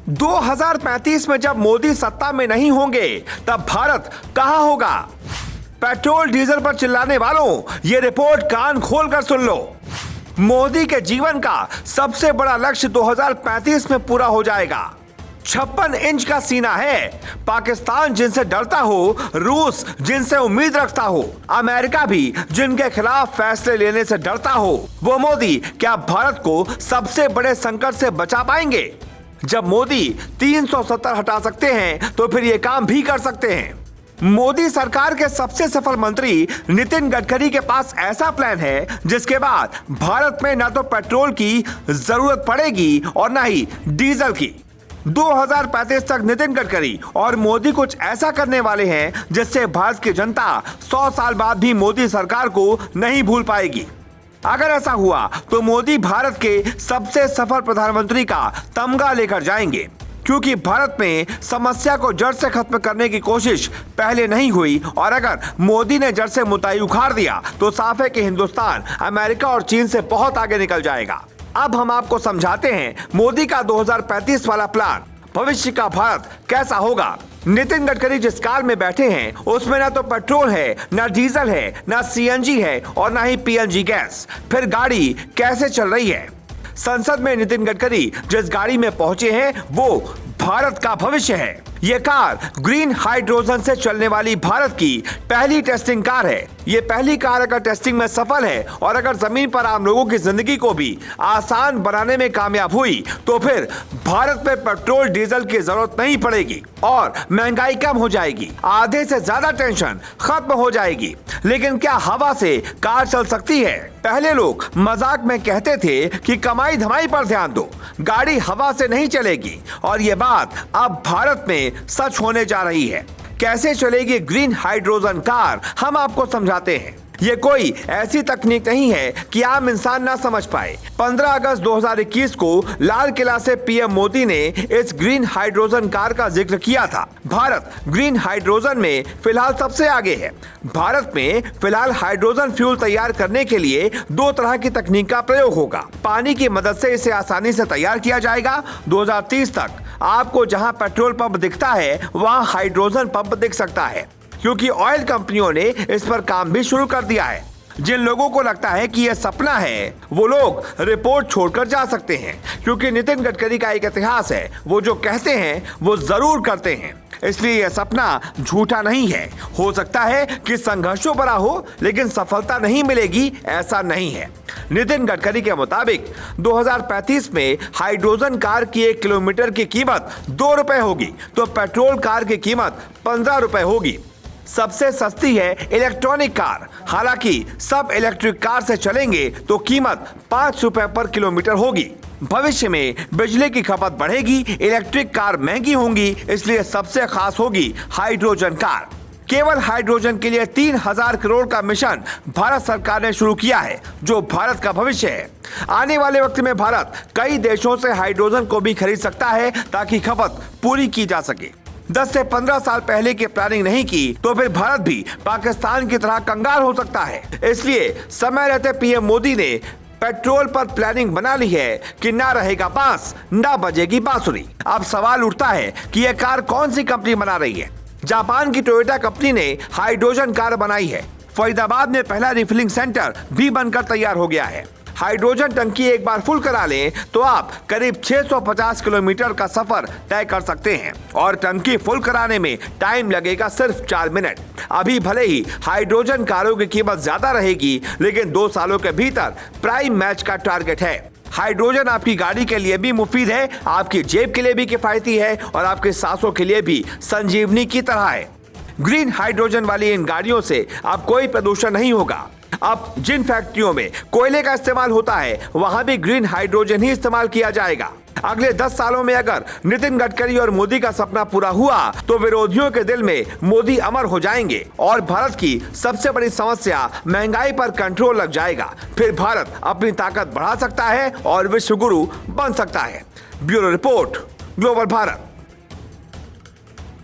2035 में जब मोदी सत्ता में नहीं होंगे तब भारत कहां होगा? पेट्रोल डीजल पर चिल्लाने वालों, ये रिपोर्ट कान खोलकर सुन लो। मोदी के जीवन का सबसे बड़ा लक्ष्य 2035 में पूरा हो जाएगा। 56 इंच का सीना है। पाकिस्तान जिनसे डरता हो, रूस जिनसे उम्मीद रखता हो, अमेरिका भी जिनके खिलाफ फैसले लेने से डरता हो, वो मोदी क्या भारत को सबसे बड़े संकट से बचा पाएंगे? जब मोदी 370 हटा सकते हैं तो फिर ये काम भी कर सकते हैं। मोदी सरकार के सबसे सफल मंत्री नितिन गडकरी के पास ऐसा प्लान है जिसके बाद भारत में ना तो पेट्रोल की जरूरत पड़ेगी और ना ही डीजल की। 2035 तक नितिन गडकरी और मोदी कुछ ऐसा करने वाले हैं जिससे भारत की जनता 100 साल बाद भी मोदी सरकार को नहीं भूल पाएगी। अगर ऐसा हुआ तो मोदी भारत के सबसे सफल प्रधानमंत्री का तमगा लेकर जाएंगे, क्योंकि भारत में समस्या को जड़ से खत्म करने की कोशिश पहले नहीं हुई और अगर मोदी ने जड़ से मुताई उखाड़ दिया तो साफ है कि हिंदुस्तान अमेरिका और चीन से बहुत आगे निकल जाएगा। अब हम आपको समझाते हैं मोदी का 2035 वाला प्लान। भविष्य का भारत कैसा होगा? नितिन गडकरी जिस कार में बैठे हैं उसमें ना तो पेट्रोल है, ना डीजल है, ना सीएनजी है और ना ही पीएनजी गैस। फिर गाड़ी कैसे चल रही है? संसद में नितिन गडकरी जिस गाड़ी में पहुंचे हैं वो भारत का भविष्य है। ये कार ग्रीन हाइड्रोजन से चलने वाली भारत की पहली टेस्टिंग कार है। ये पहली कार अगर टेस्टिंग में सफल है और अगर जमीन पर आम लोगों की जिंदगी को भी आसान बनाने में कामयाब हुई तो फिर भारत में पेट्रोल डीजल की जरूरत नहीं पड़ेगी और महंगाई कम हो जाएगी। आधे से ज्यादा टेंशन खत्म हो जाएगी। लेकिन क्या हवा से कार चल सकती है? पहले लोग मजाक में कहते थे कि कमाई धमाई पर ध्यान दो, गाड़ी हवा से नहीं चलेगी, और ये बात अब भारत में सच होने जा रही है। कैसे चलेगी ग्रीन हाइड्रोजन कार, हम आपको समझाते हैं। ये कोई ऐसी तकनीक नहीं है कि आम इंसान ना समझ पाए। 15 अगस्त 2021 को लाल किला से पीएम मोदी ने इस ग्रीन हाइड्रोजन कार का जिक्र किया था। भारत ग्रीन हाइड्रोजन में फिलहाल सबसे आगे है। भारत में फिलहाल हाइड्रोजन फ्यूल तैयार करने के लिए 2 तरह की तकनीक का प्रयोग होगा। पानी की मदद से इसे आसानी से तैयार किया जाएगा। 2030 तक आपको जहां पेट्रोल पंप दिखता है वहां हाइड्रोजन पंप दिख सकता है, क्योंकि ऑयल कंपनियों ने इस पर काम भी शुरू कर दिया है। जिन लोगों को लगता है कि यह सपना है वो लोग रिपोर्ट छोड़कर जा सकते हैं, क्योंकि नितिन गडकरी का एक इतिहास है, वो जो कहते हैं वो जरूर करते हैं। इसलिए यह सपना झूठा नहीं है। हो सकता है कि संघर्षों भरा हो लेकिन सफलता नहीं मिलेगी, ऐसा नहीं है। नितिन गडकरी के मुताबिक 2035 में हाइड्रोजन कार की 1 किलोमीटर की कीमत 2 रुपए होगी तो पेट्रोल कार की कीमत 15 रुपए होगी। सबसे सस्ती है इलेक्ट्रॉनिक कार। हालांकि सब इलेक्ट्रिक कार से चलेंगे तो कीमत 5 रुपए पर किलोमीटर होगी। भविष्य में बिजली की खपत बढ़ेगी, इलेक्ट्रिक कार महंगी होंगी, इसलिए सबसे खास होगी हाइड्रोजन कार। केवल हाइड्रोजन के लिए 3000 करोड़ का मिशन भारत सरकार ने शुरू किया है, जो भारत का भविष्य है। आने वाले वक्त में भारत कई देशों से हाइड्रोजन को भी खरीद सकता है ताकि खपत पूरी की जा सके। 10 से 15 साल पहले की प्लानिंग नहीं की तो फिर भारत भी पाकिस्तान की तरह कंगाल हो सकता है। इसलिए समय रहते पीएम मोदी ने पेट्रोल पर प्लानिंग बना ली है कि ना रहेगा बांस, ना बजेगी बांसुरी। अब सवाल उठता है कि यह कार कौन सी कंपनी बना रही है? जापान की टोयोटा कंपनी ने हाइड्रोजन कार बनाई है। फरीदाबाद में पहला रिफिलिंग सेंटर भी बनकर तैयार हो गया है। हाइड्रोजन टंकी एक बार फुल करा लें तो आप करीब 650 किलोमीटर का सफर तय कर सकते हैं और टंकी फुल कराने में टाइम लगेगा सिर्फ 4 मिनट। अभी भले ही हाइड्रोजन कारों की कीमत ज्यादा रहेगी, लेकिन 2 सालों के भीतर प्राइम मैच का टारगेट है। हाइड्रोजन आपकी गाड़ी के लिए भी मुफीद है, आपकी जेब के लिए भी किफायती है और आपके सांसों के लिए भी संजीवनी की तरह है। ग्रीन हाइड्रोजन वाली इन गाड़ियों से अब कोई प्रदूषण नहीं होगा। अब जिन फैक्ट्रियों में कोयले का इस्तेमाल होता है वहां भी ग्रीन हाइड्रोजन ही इस्तेमाल किया जाएगा। अगले 10 सालों में अगर नितिन गडकरी और मोदी का सपना पूरा हुआ तो विरोधियों के दिल में मोदी अमर हो जाएंगे और भारत की सबसे बड़ी समस्या महंगाई पर कंट्रोल लग जाएगा। फिर भारत अपनी ताकत बढ़ा सकता है और विश्व गुरु बन सकता है। Bureau report, global Bharat.